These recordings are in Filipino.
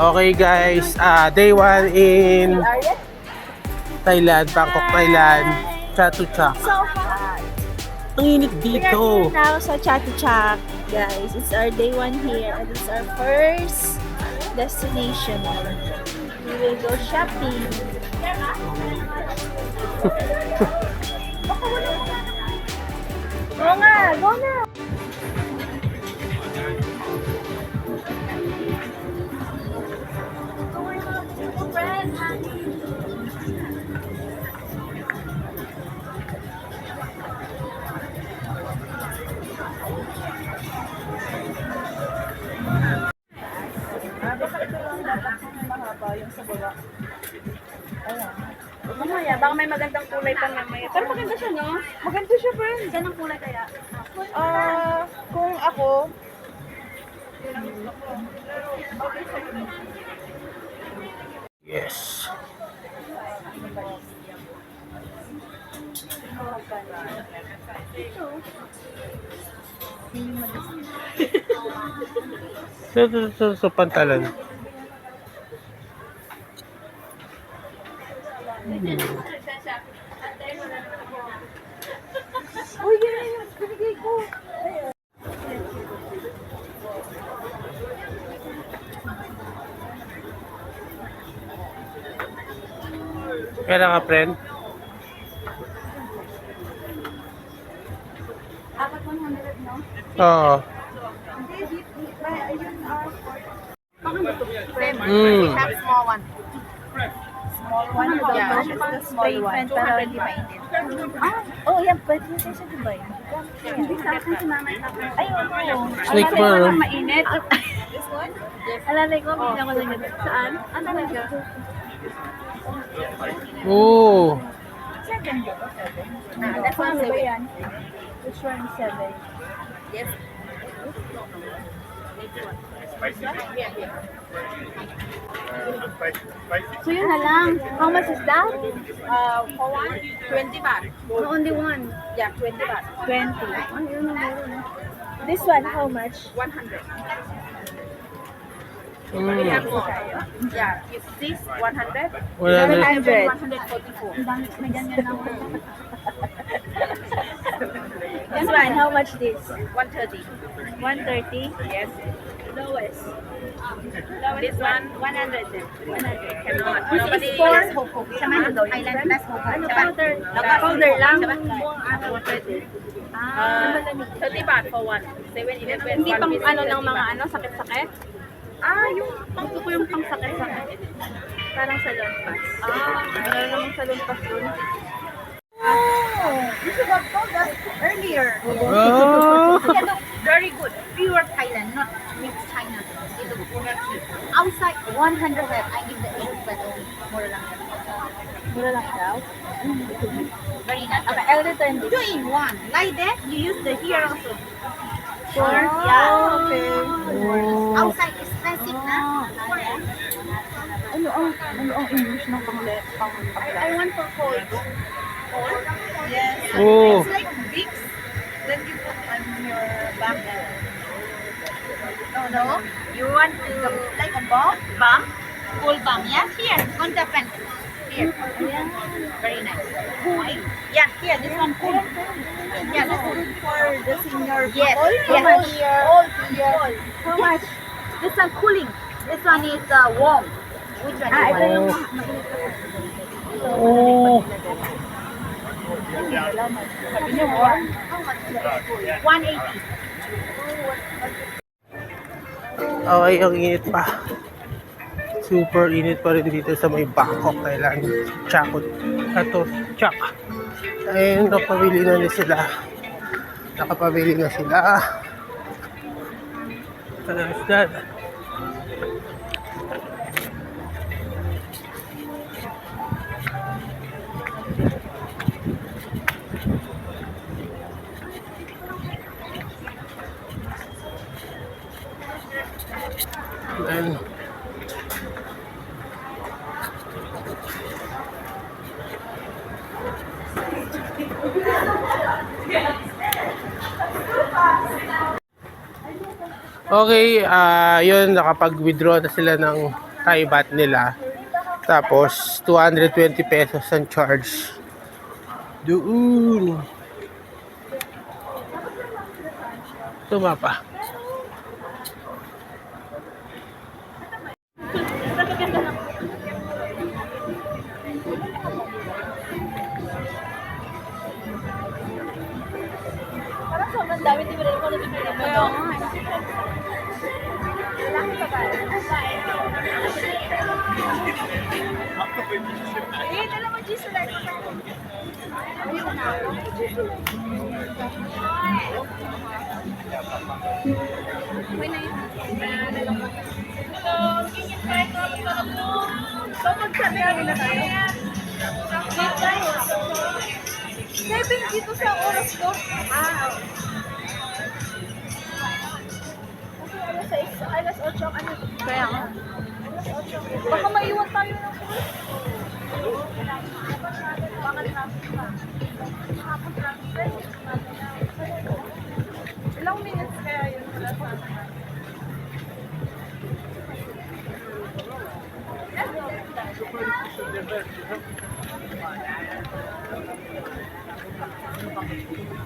Okay guys, day 1 in Thailand, Bangkok, Thailand. Chatuchak. So hot. Ang init We are dito. here now sa Chatuchak, guys. It's our day 1 here and it's our first destination. We will go shopping. Go nga, go na. Mamaya, baka may magandang kulay pa mamaya. Pero maganda siya, no? Maganda siya, friend. Saan ang kulay kaya? Kung ako, Yes. So, pantalan. uy, yan yung binigay ko. Kaya ka, friend? Apat 100, no? Oo. Baka ba ito? Frame. Mm. Have small one. Small one. Yeah, It's the small one. Pero hindi mainit. Oh, yan. Pwede mo siya sa Dubai. Hindi sa akin si mama na. Ay, oo. Snake fur. Mainit. This one? Alalay ko, bigyan ko lang yun. Saan? Ano talaga? Oo. That's one Ano ba seven. yan? Which one? 7. Yes. So yun na lang. How much is that? For one, 20 baht. No, only one. Yeah, 20 baht. 20. Ano yun ang meron? This one, how much? 100. Mm. Yeah, if this 100, 100. 144. May ganyan lang. This one, how much this? 130. 130. Yes. Lowest. This one, 100 then. 100. Cannot. This Nobody is for Sama ito, Thailand plus ano, powder? Powder lang. 30 baht for one. 7-Eleven. Hindi pang ano ng mga ano, sakit-sakit? Yung gusto ko yung pang sakit-sakit. Parang sa Lompas. Meron naman sa Lompas dun. You should have told us earlier. Oh. Very good. Pure Thailand, not mixed China. Ito, outside 100 baht. I give the 80 baht only. Mura lang. Mura lang daw. Very nice. Okay, I'll return this. 2 in 1. Like that, you use the here also. Sure? Yeah. Okay. Outside expensive na. Ano ang English ng I want for cold. Cold? Yes. Oh. It's like Vicks. Then you put on your back. No. You want to like a bomb? Bomb? Cool bomb. Yeah. Here. On the pen. Here. Very nice. Cool. Yeah. Here. This one cool. Yeah. This one for the senior Yes. people? Yes. How much? All here. How much? This one cooling. This one is warm. Which one? Ah, ito yung Oh. sabi niyo warm. 180. Okay, ang init pa. Super init pa rin dito sa may Bangkok, Thailand. Chakot. Ito, Chak. Ayun, nakapabili na sila. Nakapabili na sila. Ano is that? And okay, yun, nakapag-withdraw na sila ng Thai baht nila. Tapos, 220 pesos ang charge. Doon. Tumapa. Parang sobrang dami, di ba rin ko nabibili mo? Kaya nga. Lalaki pa ba? Eh, dala mo cheese ulit. Ayun na. Okay na yun. Hello, can you try to so magsabi kami na tayo? Date tayo. 7 dito sa oras ko. Alas 8 ang ano. Kaya nga. Alas 8. Baka maiwan tayo ng bus. Baka traffic pa. Hapon traffic. Ilang minutes kaya yun pala sa akin?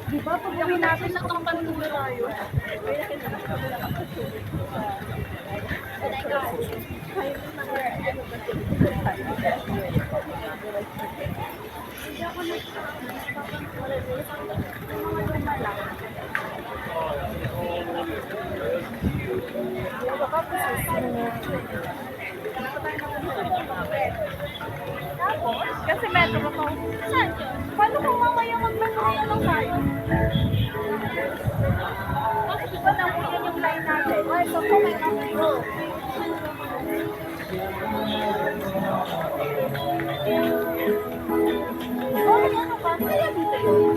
Diba, pag gawin natin na itong panumarayo, kasi metro ko. Saan yun? Paano kung mamaya mag-metro lang tayo? Bakit diba nakuyan yung line natin? Ay, so kung may metro. Oh, ano ba? Kaya dito yun?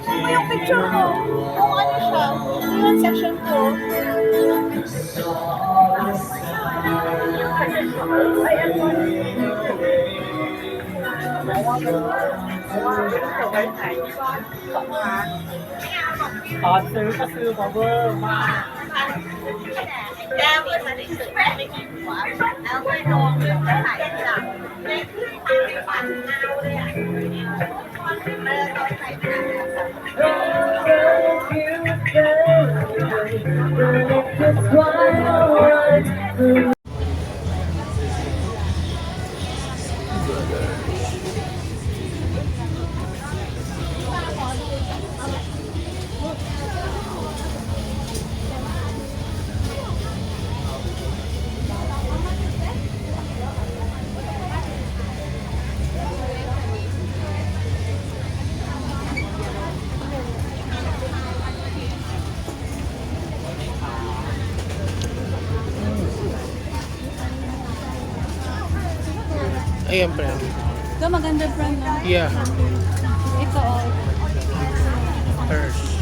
Ano yung picture mo? Kung ano siya? Yung section 2. Ay, ano?ซื้อก็ซื้อมาเวอร์มาก Gamit na rin saเอาไว้นอนเรื่องไหนล่ะในที่ทางไปปั่นเอาเลยอ่ะเออตอนไหนนะ Ayan, friend. Ito maganda brand na. Yeah. Ito, oh. Hers.